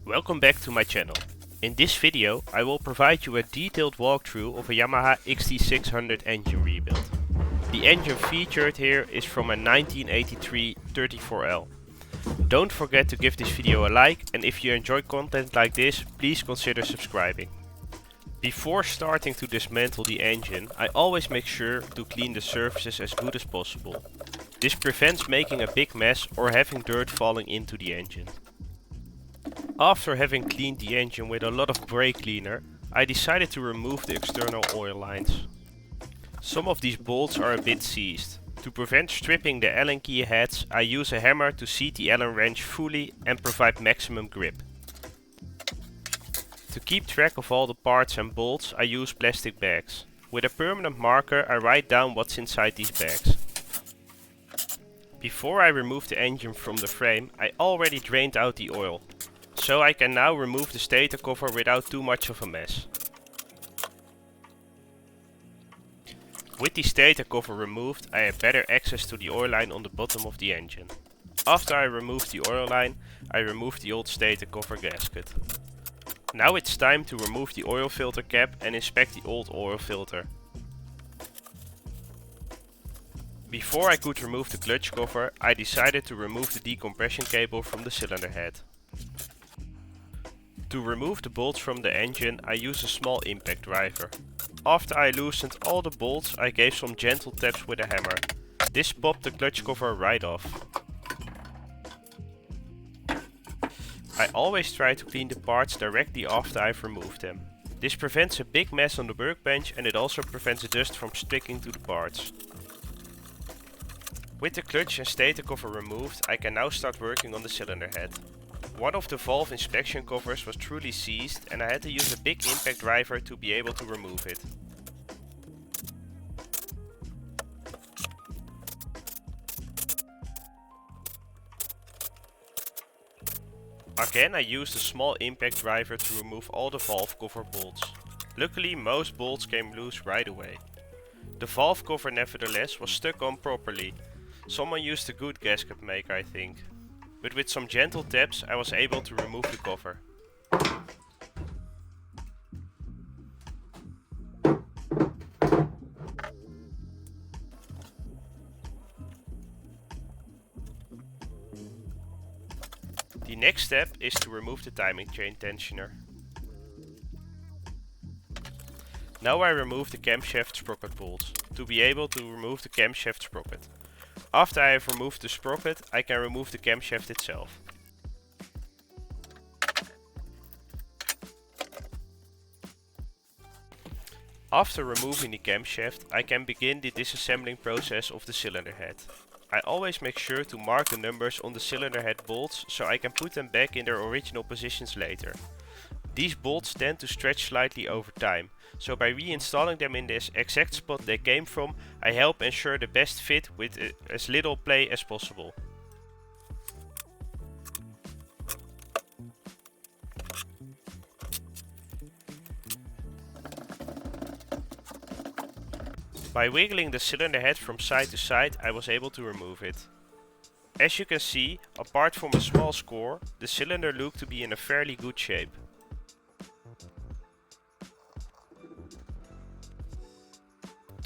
Welcome back to my channel. In this video I will provide you a detailed walkthrough of a Yamaha XT600 engine rebuild. The engine featured here is from a 1983 34L. Don't forget to give this video a like, and if you enjoy content like this, please consider subscribing. Before starting to dismantle the engine, I always make sure to clean the surfaces as good as possible. This prevents making a big mess or having dirt falling into the engine. After having cleaned the engine with a lot of brake cleaner, I decided to remove the external oil lines. Some of these bolts are a bit seized. To prevent stripping the Allen key heads, I use a hammer to seat the Allen wrench fully and provide maximum grip. To keep track of all the parts and bolts, I use plastic bags. With a permanent marker, I write down what's inside these bags. Before I remove the engine from the frame, I already drained out the oil, so I can now remove the stator cover without too much of a mess. With the stator cover removed, I have better access to the oil line on the bottom of the engine. After I removed the oil line, I removed the old stator cover gasket. Now it's time to remove the oil filter cap and inspect the old oil filter. Before I could remove the clutch cover, I decided to remove the decompression cable from the cylinder head. To remove the bolts from the engine, I use a small impact driver. After I loosened all the bolts, I gave some gentle taps with a hammer. This popped the clutch cover right off. I always try to clean the parts directly after I've removed them. This prevents a big mess on the workbench, and it also prevents dust from sticking to the parts. With the clutch and stator cover removed, I can now start working on the cylinder head. One of the valve inspection covers was truly seized, and I had to use a big impact driver to be able to remove it. Again, I used a small impact driver to remove all the valve cover bolts. Luckily, most bolts came loose right away. The valve cover nevertheless was stuck on properly. Someone used a good gasket maker, I think. But with some gentle taps I was able to remove the cover. The next step is to remove the timing chain tensioner. Now I remove the camshaft sprocket bolts, to be able to remove the camshaft sprocket. After I have removed the sprocket, I can remove the camshaft itself. After removing the camshaft, I can begin the disassembling process of the cylinder head. I always make sure to mark the numbers on the cylinder head bolts so I can put them back in their original positions later. These bolts tend to stretch slightly over time, so by reinstalling them in the exact spot they came from, I help ensure the best fit with as little play as possible. By wiggling the cylinder head from side to side, I was able to remove it. As you can see, apart from a small score, the cylinder looked to be in a fairly good shape.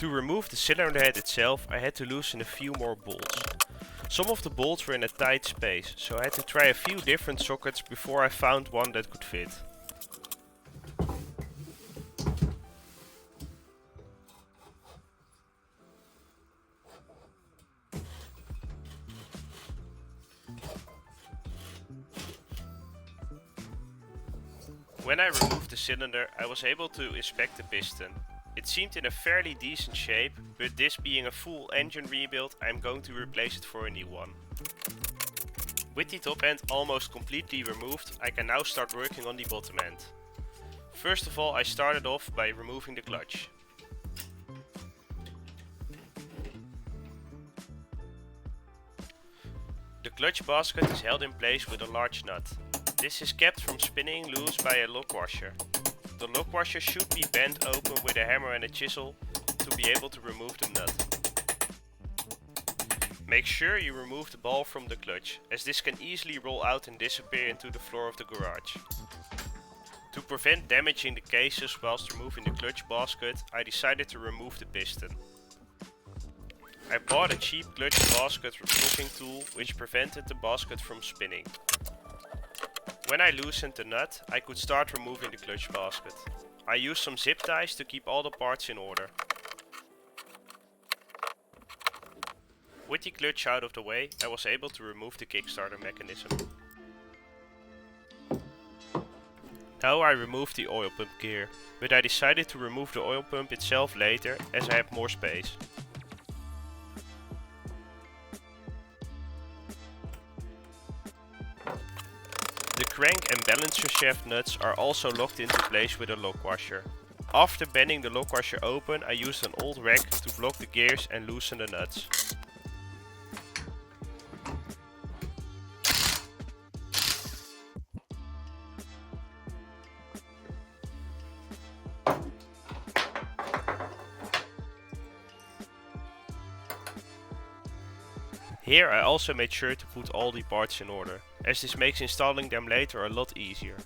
To remove the cylinder head itself, I had to loosen a few more bolts. Some of the bolts were in a tight space, so I had to try a few different sockets before I found one that could fit. When I removed the cylinder, I was able to inspect the piston. It seemed in a fairly decent shape, but this being a full engine rebuild, I am going to replace it for a new one. With the top end almost completely removed, I can now start working on the bottom end. First of all, I started off by removing the clutch. The clutch basket is held in place with a large nut. This is kept from spinning loose by a lock washer. The lock washer should be bent open with a hammer and a chisel to be able to remove the nut. Make sure you remove the ball from the clutch, as this can easily roll out and disappear into the floor of the garage. To prevent damaging the cases whilst removing the clutch basket, I decided to remove the piston. I bought a cheap clutch basket locking tool which prevented the basket from spinning. When I loosened the nut, I could start removing the clutch basket. I used some zip ties to keep all the parts in order. With the clutch out of the way, I was able to remove the Kickstarter mechanism. Now I removed the oil pump gear, but I decided to remove the oil pump itself later as I have more space. The crank and balancer shaft nuts are also locked into place with a lock washer. After bending the lock washer open, I used an old rack to block the gears and loosen the nuts. Here I also made sure to put all the parts in order, as this makes installing them later a lot easier.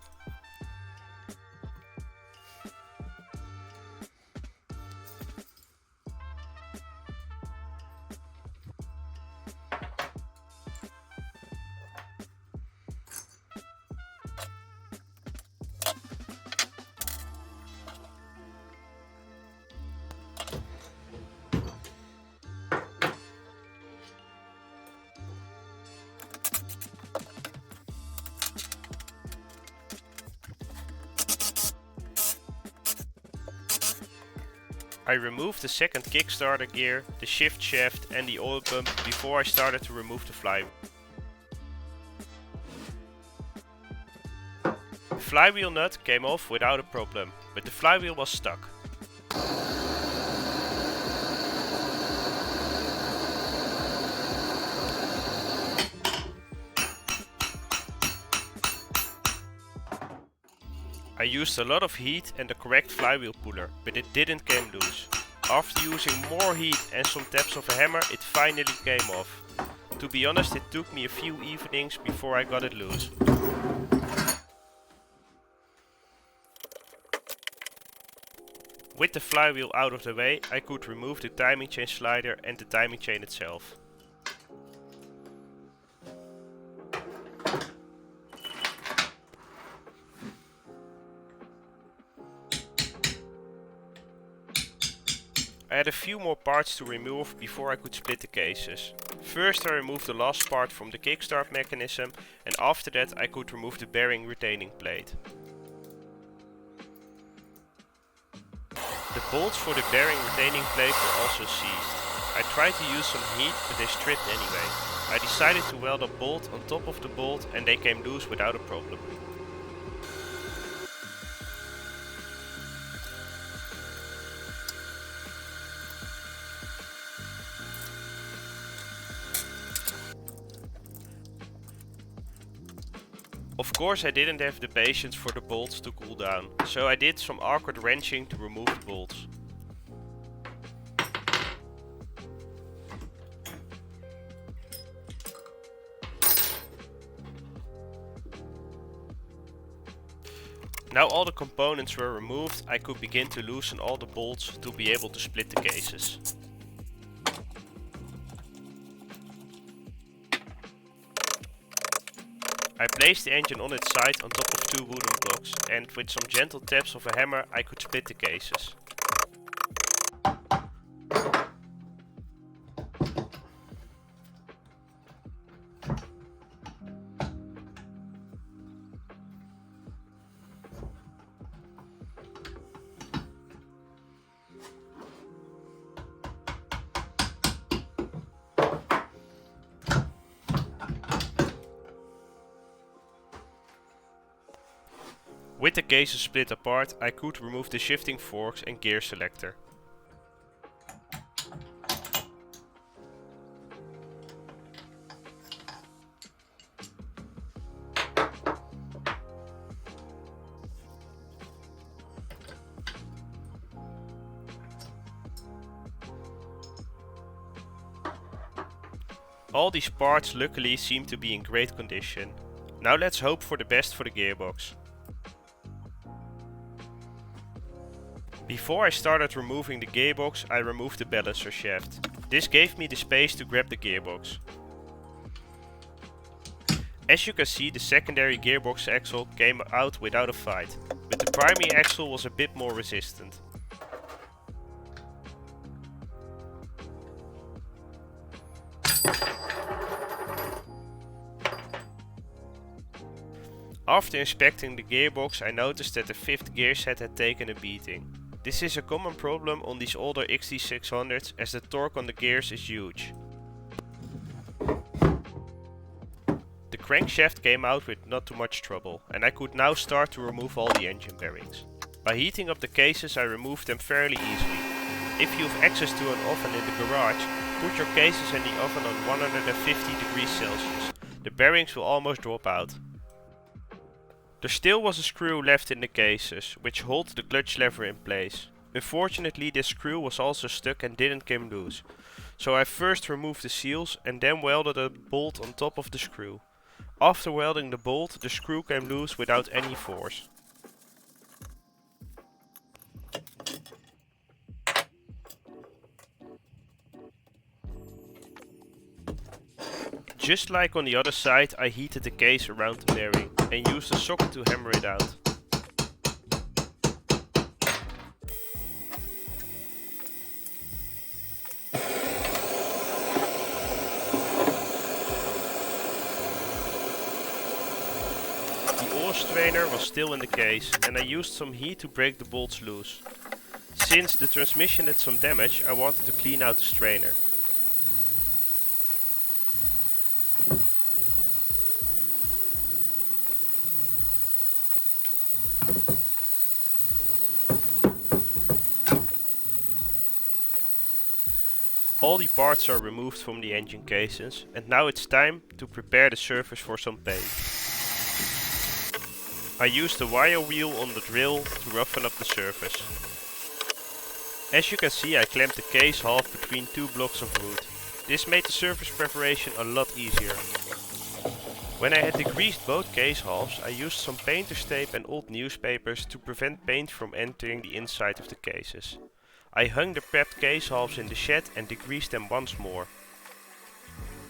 I removed the second Kickstarter gear, the shift shaft and the oil pump before I started to remove the flywheel. The flywheel nut came off without a problem, but the flywheel was stuck. I used a lot of heat and the correct flywheel puller, but it didn't come loose. After using more heat and some taps of a hammer, it finally came off. To be honest, it took me a few evenings before I got it loose. With the flywheel out of the way, I could remove the timing chain slider and the timing chain itself. I had a few more parts to remove before I could split the cases. First I removed the last part from the kickstart mechanism, and after that I could remove the bearing retaining plate. The bolts for the bearing retaining plate were also seized. I tried to use some heat, but they stripped anyway. I decided to weld a bolt on top of the bolt and they came loose without a problem. Of course I didn't have the patience for the bolts to cool down, so I did some awkward wrenching to remove the bolts. Now all the components were removed, I could begin to loosen all the bolts to be able to split the cases. I placed the engine on its side on top of two wooden blocks, and with some gentle taps of a hammer I could split the cases. With the cases split apart, I could remove the shifting forks and gear selector. All these parts luckily seem to be in great condition. Now let's hope for the best for the gearbox. Before I started removing the gearbox, I removed the balancer shaft. This gave me the space to grab the gearbox. As you can see, the secondary gearbox axle came out without a fight, but the primary axle was a bit more resistant. After inspecting the gearbox, I noticed that the fifth gear set had taken a beating. This is a common problem on these older XT600s as the torque on the gears is huge. The crankshaft came out with not too much trouble, and I could now start to remove all the engine bearings. By heating up the cases, I removed them fairly easily. If you have access to an oven in the garage, put your cases in the oven on 150 degrees Celsius. The bearings will almost drop out. There still was a screw left in the cases, which holds the clutch lever in place. Unfortunately, this screw was also stuck and didn't come loose. So I first removed the seals and then welded a bolt on top of the screw. After welding the bolt, the screw came loose without any force. Just like on the other side, I heated the case around the bearing and used a socket to hammer it out. The oil strainer was still in the case and I used some heat to break the bolts loose. Since the transmission had some damage, I wanted to clean out the strainer. All the parts are removed from the engine cases and now it's time to prepare the surface for some paint. I used a wire wheel on the drill to roughen up the surface. As you can see, I clamped the case half between two blocks of wood. This made the surface preparation a lot easier. When I had degreased both case halves, I used some painter's tape and old newspapers to prevent paint from entering the inside of the cases. I hung the prepped case halves in the shed and degreased them once more.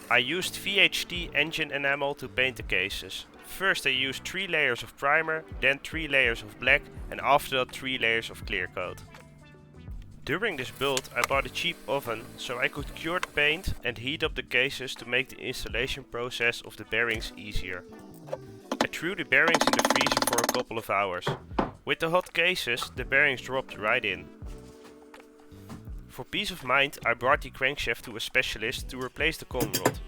I used VHT engine enamel to paint the cases. First I used 3 layers of primer, then 3 layers of black and after that 3 layers of clear coat. During this build I bought a cheap oven so I could cure the paint and heat up the cases to make the installation process of the bearings easier. I threw the bearings in the freezer for a couple of hours. With the hot cases the bearings dropped right in. For peace of mind, I brought the crankshaft to a specialist to replace the con rod.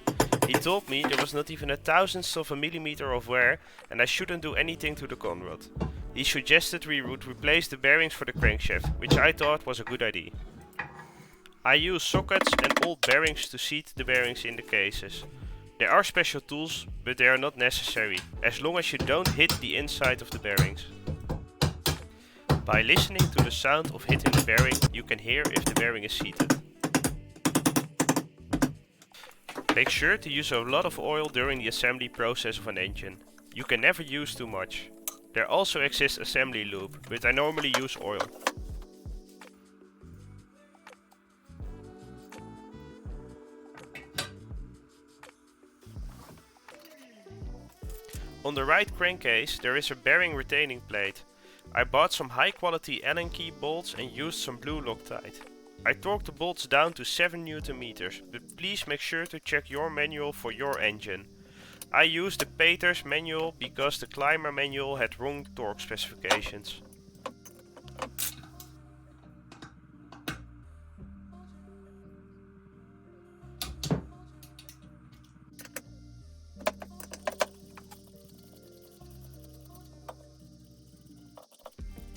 He told me there was not even a thousandth of a millimeter of wear and I shouldn't do anything to the con rod. He suggested we would replace the bearings for the crankshaft, which I thought was a good idea. I use sockets and old bearings to seat the bearings in the cases. There are special tools, but they are not necessary, as long as you don't hit the inside of the bearings. By listening to the sound of hitting the bearing, you can hear if the bearing is seated. Make sure to use a lot of oil during the assembly process of an engine. You can never use too much. There also exists assembly lube, but I normally use oil. On the right crankcase there is a bearing retaining plate. I bought some high quality Allen key bolts and used some blue Loctite. I torqued the bolts down to 7 Nm, but please make sure to check your manual for your engine. I used the Pater's manual because the Climber manual had wrong torque specifications.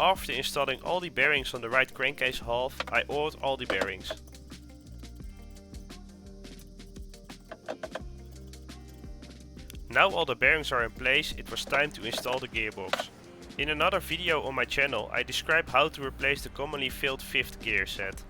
After installing all the bearings on the right crankcase half, I oiled all the bearings. Now all the bearings are in place, it was time to install the gearbox. In another video on my channel I describe how to replace the commonly failed 5th gear set.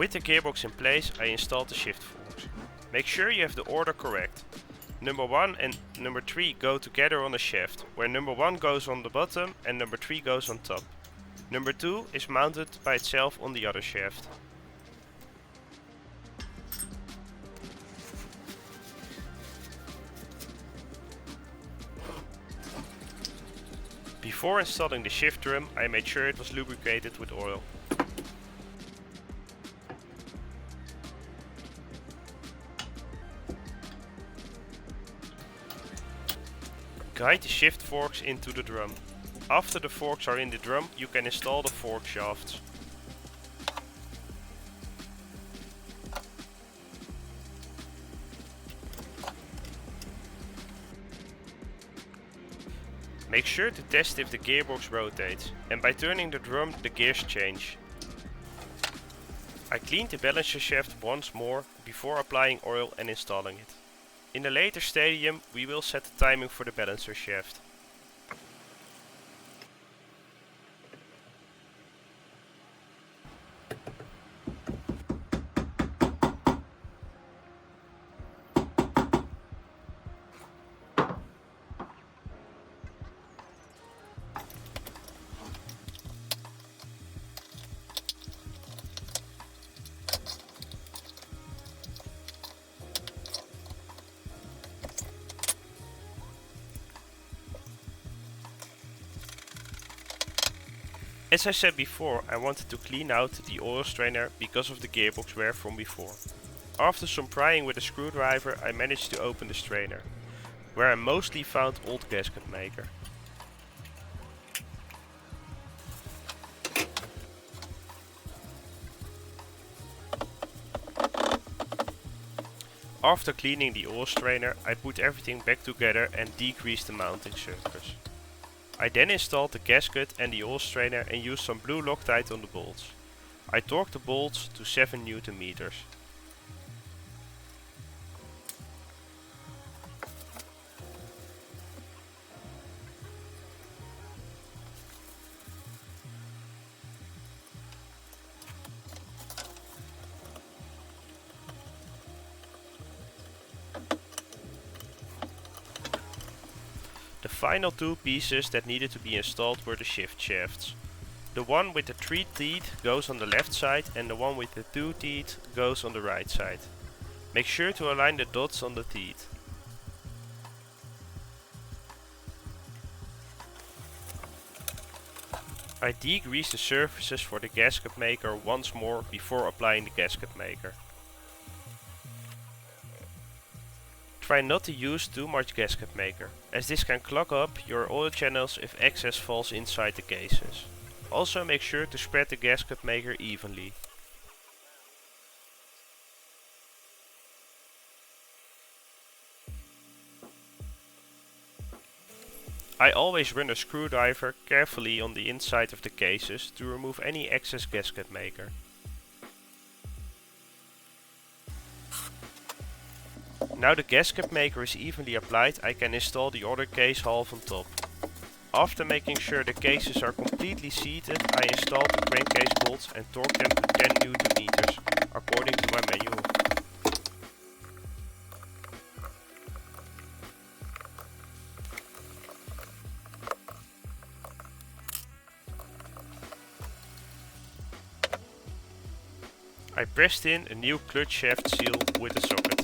With the gearbox in place, I installed the shift forks. Make sure you have the order correct. Number 1 and number 3 go together on the shaft, where number 1 goes on the bottom and number 3 goes on top. Number 2 is mounted by itself on the other shaft. Before installing the shift drum, I made sure it was lubricated with oil. Guide the shift forks into the drum. After the forks are in the drum, you can install the fork shafts. Make sure to test if the gearbox rotates, and by turning the drum the gears change. I cleaned the balancer shaft once more before applying oil and installing it. In a later stadium we will set the timing for the balancer shaft. As I said before, I wanted to clean out the oil strainer because of the gearbox wear from before. After some prying with a screwdriver I managed to open the strainer, where I mostly found old gasket maker. After cleaning the oil strainer, I put everything back together and decreased the mounting surface. I then installed the gasket and the oil strainer and used some blue Loctite on the bolts. I torqued the bolts to 7 Nm. The final two pieces that needed to be installed were the shift shafts. The one with the 3 teeth goes on the left side and the one with the 2 teeth goes on the right side. Make sure to align the dots on the teeth. I degreased the surfaces for the gasket maker once more before applying the gasket maker. Try not to use too much gasket maker, as this can clog up your oil channels if excess falls inside the cases. Also make sure to spread the gasket maker evenly. I always run a screwdriver carefully on the inside of the cases to remove any excess gasket maker. Now the gasket maker is evenly applied, I can install the other case half on top. After making sure the cases are completely seated, I installed the crankcase bolts and torqued them to 10 Nm according to my manual. I pressed in a new clutch shaft seal with a socket.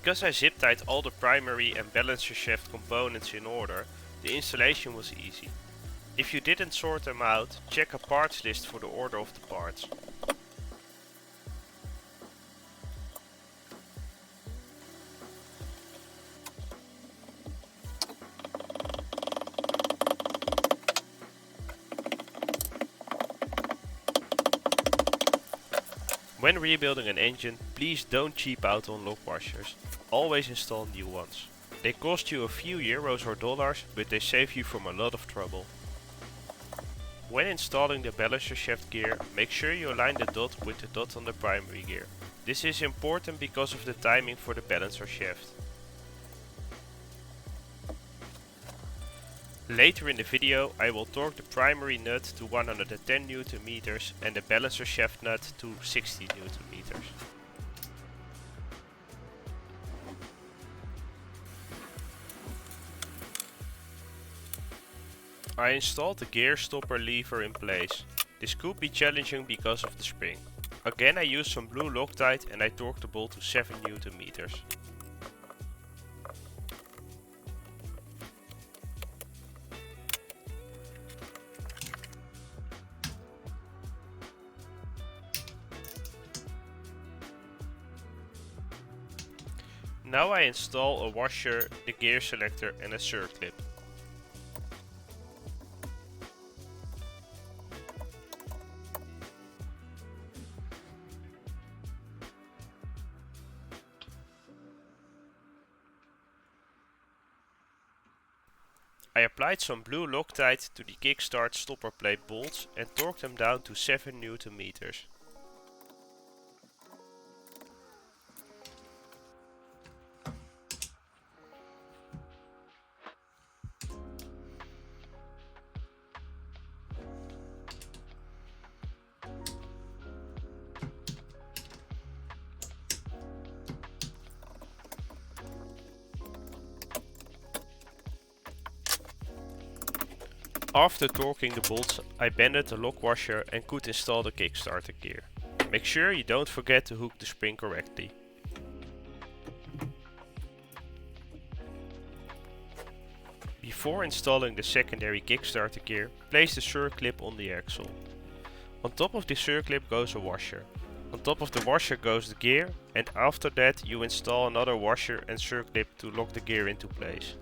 Because I zip tied all the primary and balancer shaft components in order, the installation was easy. If you didn't sort them out, check a parts list for the order of the parts. When rebuilding an engine, please don't cheap out on lock washers. Always install new ones. They cost you a few euros or dollars, but they save you from a lot of trouble. When installing the balancer shaft gear, make sure you align the dot with the dot on the primary gear. This is important because of the timing for the balancer shaft. Later in the video I will torque the primary nut to 110 Nm and the balancer shaft nut to 60 Nm. I installed the gear stopper lever in place. This could be challenging because of the spring. Again I used some blue Loctite and I torqued the bolt to 7 Nm. Now I install a washer, the gear selector and a circlip. I applied some blue Loctite to the Kickstart stopper plate bolts and torqued them down to 7 Nm. After torquing the bolts, I bended the lock washer and could install the Kickstarter gear. Make sure you don't forget to hook the spring correctly. Before installing the secondary Kickstarter gear, place the circlip on the axle. On top of the circlip goes a washer. On top of the washer goes the gear, and after that you install another washer and circlip to lock the gear into place.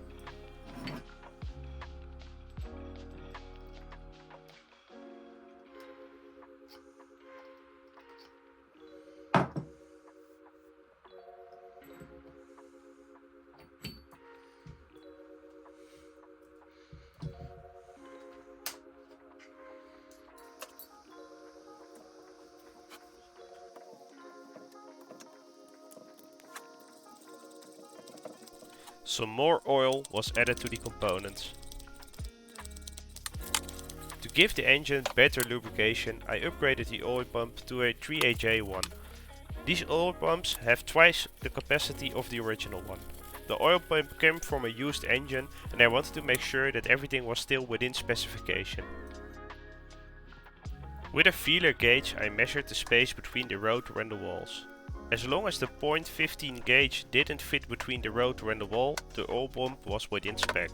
Some more oil was added to the components. To give the engine better lubrication, I upgraded the oil pump to a 3AJ one. These oil pumps have twice the capacity of the original one. The oil pump came from a used engine and I wanted to make sure that everything was still within specification. With a feeler gauge I measured the space between the rotor and the walls. As long as the .15 gauge didn't fit between the rotor and the wall, the oil pump was within spec.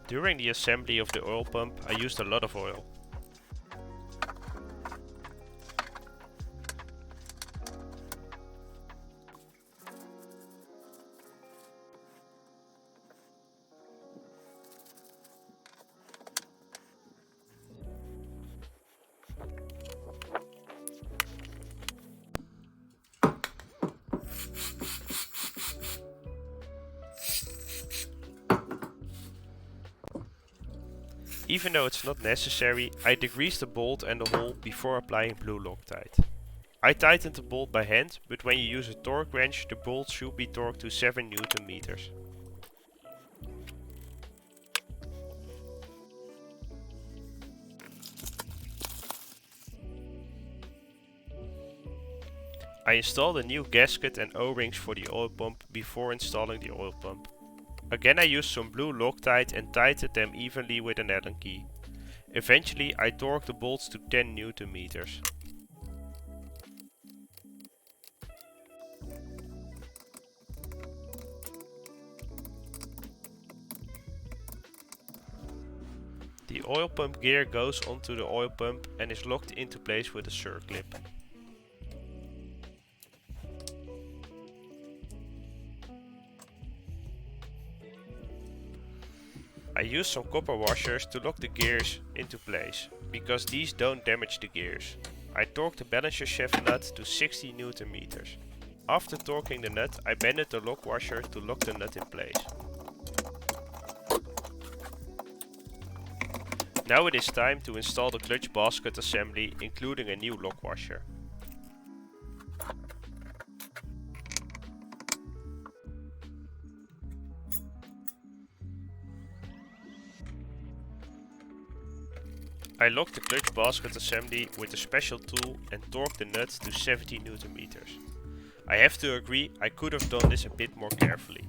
During the assembly of the oil pump I used a lot of oil. Even though it's not necessary, I degreased the bolt and the hole before applying blue Loctite. I tightened the bolt by hand, but when you use a torque wrench the bolt should be torqued to 7 Nm. I installed a new gasket and O-rings for the oil pump before installing the oil pump. Again I used some blue Loctite and tightened them evenly with an Allen key. Eventually I torqued the bolts to 10 Nm. The oil pump gear goes onto the oil pump and is locked into place with a circlip. I used some copper washers to lock the gears into place, because these don't damage the gears. I torqued the balancer shaft nut to 60 Nm. After torquing the nut, I bended the lock washer to lock the nut in place. Now it is time to install the clutch basket assembly, including a new lock washer. I locked the clutch basket assembly with a special tool and torqued the nut to 70 Nm. I have to agree, I could have done this a bit more carefully.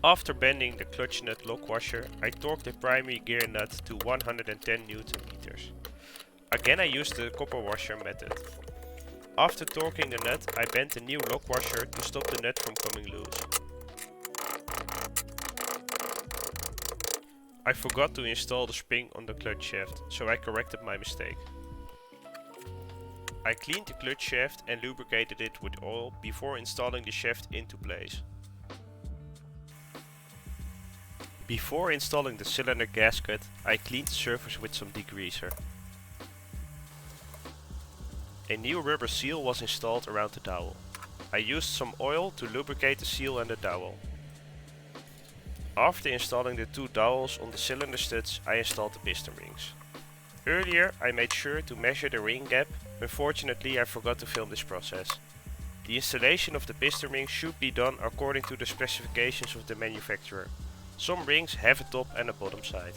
After bending the clutch nut lock washer, I torqued the primary gear nut to 110 Nm. Again I used the copper washer method. After torquing the nut, I bent the new lock washer to stop the nut from coming loose. I forgot to install the spring on the clutch shaft, so I corrected my mistake. I cleaned the clutch shaft and lubricated it with oil before installing the shaft into place. Before installing the cylinder gasket, I cleaned the surface with some degreaser. A new rubber seal was installed around the dowel. I used some oil to lubricate the seal and the dowel. After installing the two dowels on the cylinder studs, I installed the piston rings. Earlier I made sure to measure the ring gap, unfortunately I forgot to film this process. The installation of the piston rings should be done according to the specifications of the manufacturer. Some rings have a top and a bottom side.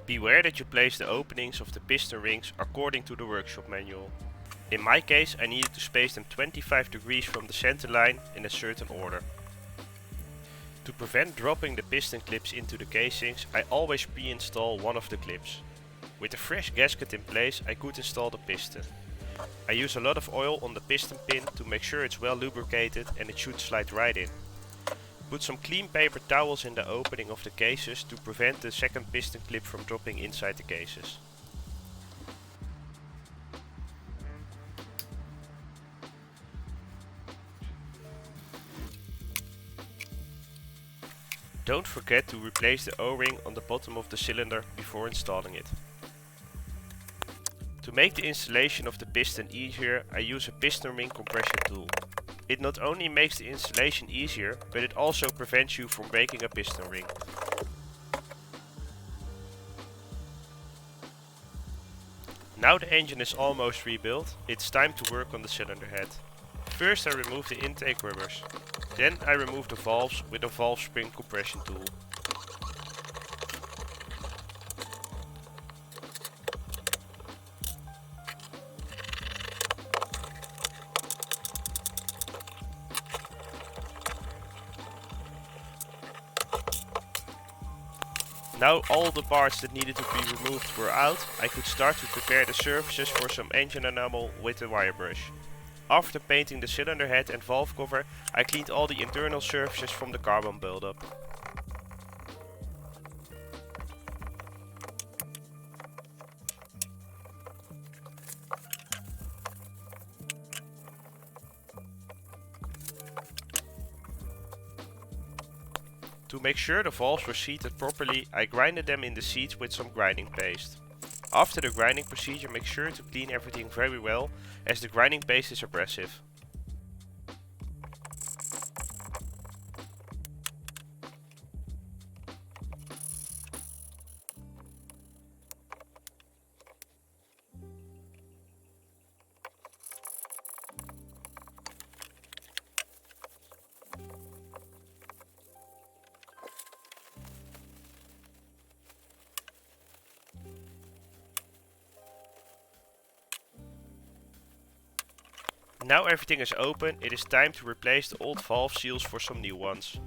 Beware that you place the openings of the piston rings according to the workshop manual. In my case I needed to space them 25 degrees from the center line in a certain order. To prevent dropping the piston clips into the casings, I always pre-install one of the clips. With a fresh gasket in place, I could install the piston. I use a lot of oil on the piston pin to make sure it's well lubricated and it should slide right in. Put some clean paper towels in the opening of the cases to prevent the second piston clip from dropping inside the cases. Don't forget to replace the O-ring on the bottom of the cylinder before installing it. To make the installation of the piston easier, I use a piston ring compression tool. It not only makes the installation easier, but it also prevents you from breaking a piston ring. Now the engine is almost rebuilt, it's time to work on the cylinder head. First I remove the intake rubbers. Then I remove the valves with a valve spring compression tool. Now all the parts that needed to be removed were out, I could start to prepare the surfaces for some engine enamel with a wire brush. After painting the cylinder head and valve cover, I cleaned all the internal surfaces from the carbon buildup. To make sure the valves were seated properly, I grinded them in the seats with some grinding paste. After the grinding procedure, make sure to clean everything very well, as the grinding paste is abrasive. Now everything is open, it is time to replace the old valve seals for some new ones.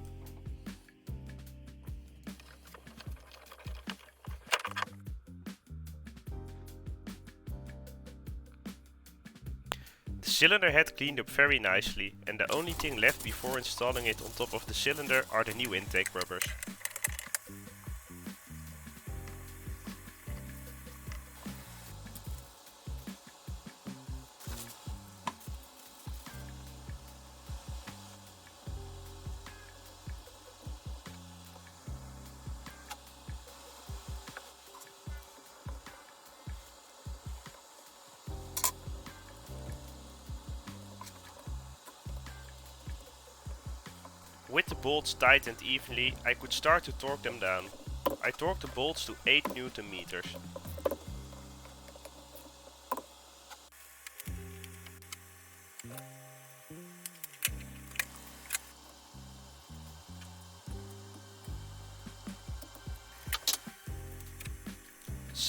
The cylinder head cleaned up very nicely, and the only thing left before installing it on top of the cylinder are the new intake rubbers. With the bolts tightened evenly, I could start to torque them down. I torqued the bolts to 8 Nm.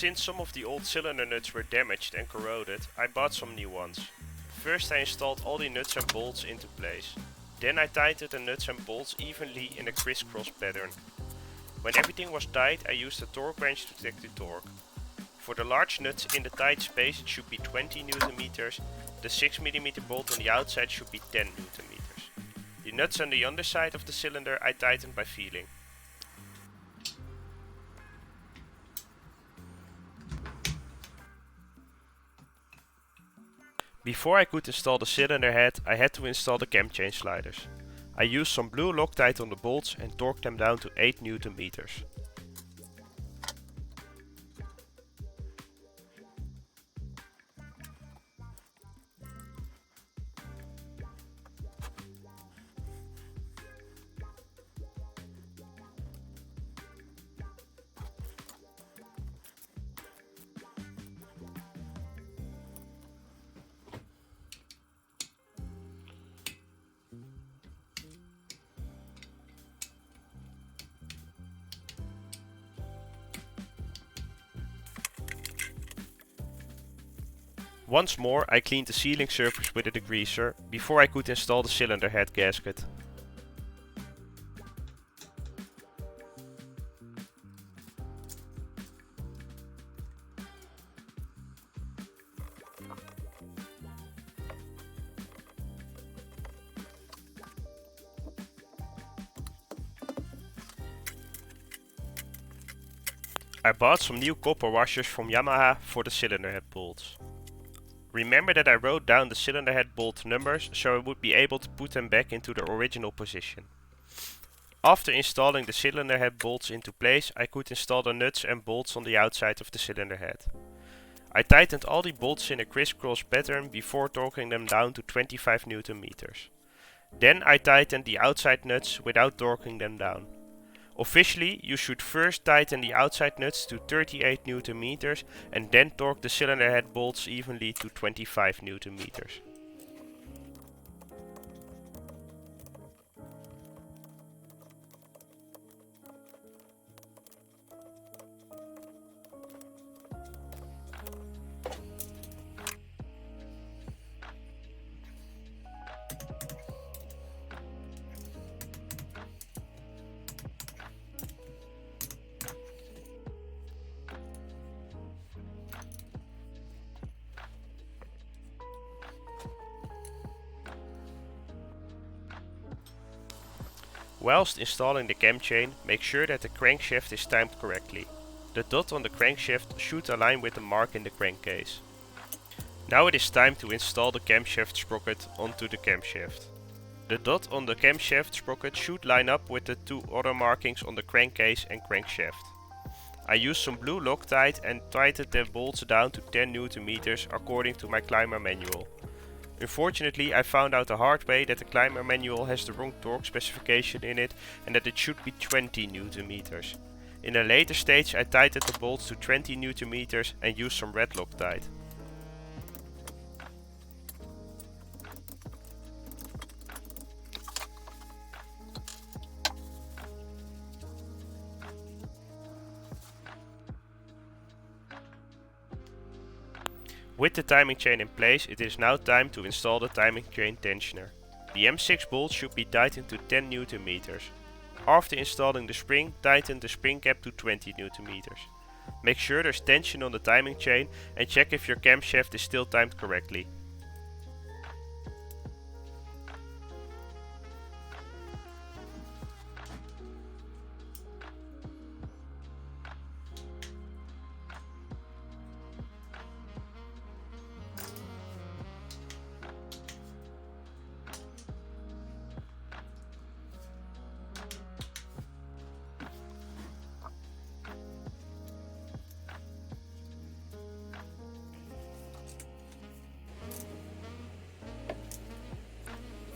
Since some of the old cylinder nuts were damaged and corroded, I bought some new ones. First I installed all the nuts and bolts into place. Then I tightened the nuts and bolts evenly in a crisscross pattern. When everything was tight, I used a torque wrench to check the torque. For the large nuts in the tight space it should be 20 Nm, the 6mm bolt on the outside should be 10 Nm. The nuts on the underside of the cylinder I tightened by feeling. Before I could install the cylinder head, I had to install the cam chain sliders. I used some blue Loctite on the bolts and torqued them down to 8 Nm. Once more I cleaned the sealing surface with a degreaser before I could install the cylinder head gasket. I bought some new copper washers from Yamaha for the cylinder head bolts. Remember that I wrote down the cylinder head bolt numbers so I would be able to put them back into their original position. After installing the cylinder head bolts into place, I could install the nuts and bolts on the outside of the cylinder head. I tightened all the bolts in a crisscross pattern before torquing them down to 25 Nm. Then I tightened the outside nuts without torquing them down. Officially, you should first tighten the outside nuts to 38 Nm and then torque the cylinder head bolts evenly to 25 Nm. Whilst installing the cam chain, make sure that the crankshaft is timed correctly. The dot on the crankshaft should align with the mark in the crankcase. Now it is time to install the camshaft sprocket onto the camshaft. The dot on the camshaft sprocket should line up with the two other markings on the crankcase and crankshaft. I used some blue Loctite and tightened the bolts down to 10 Nm according to my climber manual. Unfortunately, I found out the hard way that the climber manual has the wrong torque specification in it and that it should be 20 Nm. In a later stage I tightened the bolts to 20 Nm and used some red Loctite. With the timing chain in place, it is now time to install the timing chain tensioner. The M6 bolt should be tightened to 10 Nm. After installing the spring, tighten the spring cap to 20 Nm. Make sure there's tension on the timing chain and check if your camshaft is still timed correctly.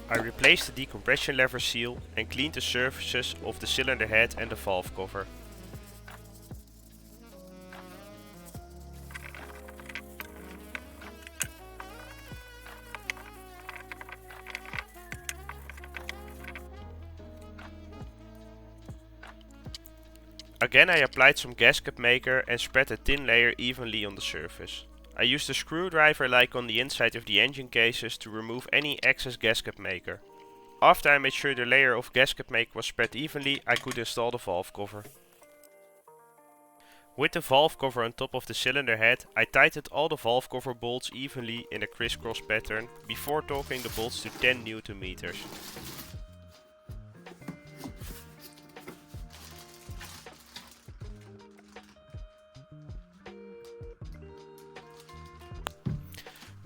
I replaced the decompression lever seal and cleaned the surfaces of the cylinder head and the valve cover. Again I applied some gasket maker and spread a thin layer evenly on the surface. I used a screwdriver like on the inside of the engine cases to remove any excess gasket maker. After I made sure the layer of gasket maker was spread evenly, I could install the valve cover. With the valve cover on top of the cylinder head, I tightened all the valve cover bolts evenly in a crisscross pattern before torquing the bolts to 10 Nm.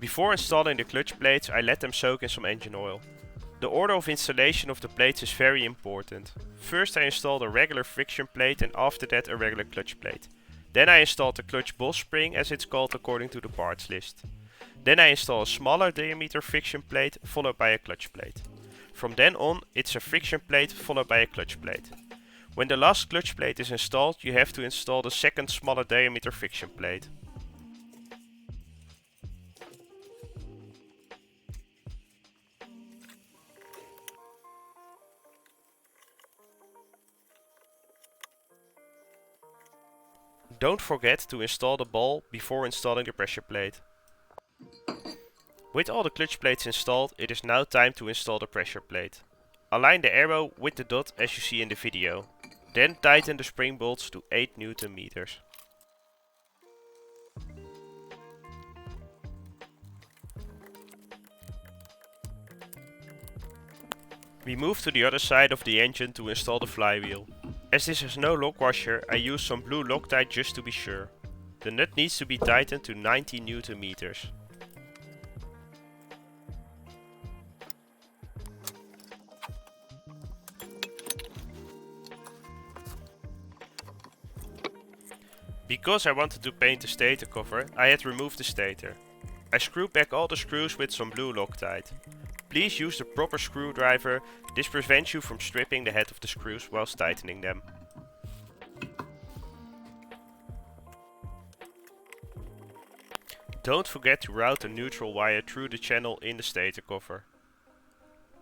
Before installing the clutch plates, I let them soak in some engine oil. The order of installation of the plates is very important. First I installed a regular friction plate and after that a regular clutch plate. Then I installed the clutch boss spring, as it's called according to the parts list. Then I install a smaller diameter friction plate followed by a clutch plate. From then on it's a friction plate followed by a clutch plate. When the last clutch plate is installed, you have to install the second smaller diameter friction plate. Don't forget to install the ball before installing the pressure plate. With all the clutch plates installed, it is now time to install the pressure plate. Align the arrow with the dot as you see in the video. Then tighten the spring bolts to 8 Nm. We move to the other side of the engine to install the flywheel. As this has no lock washer, I use some blue Loctite just to be sure. The nut needs to be tightened to 90 Nm. Because I wanted to paint the stator cover, I had removed the stator. I screwed back all the screws with some blue Loctite. Please use the proper screwdriver, this prevents you from stripping the head of the screws whilst tightening them. Don't forget to route the neutral wire through the channel in the stator cover.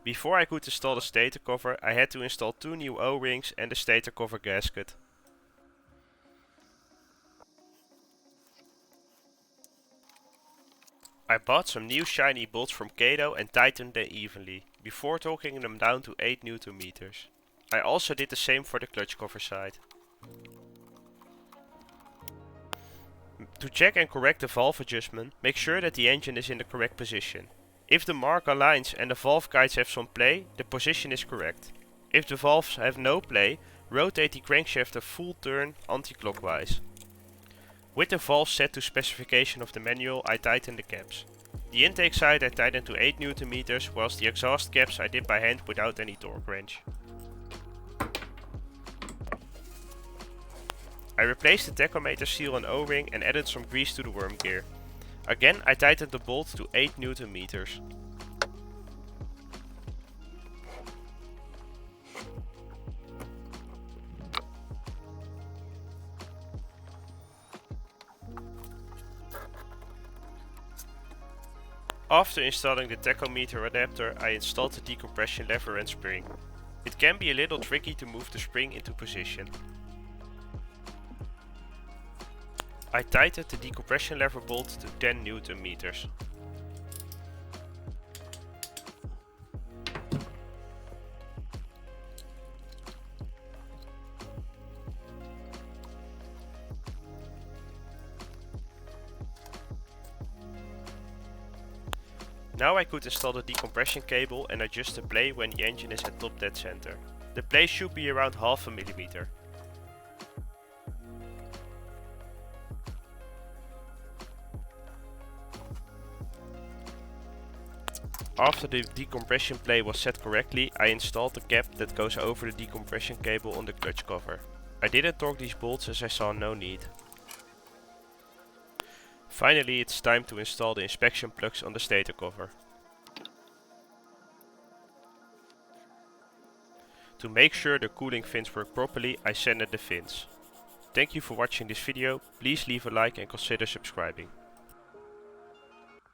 Before I could install the stator cover, I had to install 2 new O-rings and the stator cover gasket. I bought some new shiny bolts from Kato and tightened them evenly, before torquing them down to 8 Nm. I also did the same for the clutch cover side. To check and correct the valve adjustment, make sure that the engine is in the correct position. If the mark aligns and the valve guides have some play, the position is correct. If the valves have no play, rotate the crankshaft a full turn anti-clockwise. With the valve set to specification of the manual, I tightened the caps. The intake side I tightened to 8 Nm, whilst the exhaust caps I did by hand without any torque wrench. I replaced the Tachometer seal and O-ring and added some grease to the worm gear. Again I tightened the bolt to 8 Nm. After installing the tachometer adapter, I installed the decompression lever and spring. It can be a little tricky to move the spring into position. I tightened the decompression lever bolt to 10 Nm. Now I could install the decompression cable and adjust the play when the engine is at top dead center. The play should be around half a millimeter. After the decompression play was set correctly, I installed the cap that goes over the decompression cable on the clutch cover. I didn't torque these bolts as I saw no need. Finally, it's time to install the inspection plugs on the stator cover. To make sure the cooling fins work properly, I sanded the fins. Thank you for watching this video, please leave a like and consider subscribing.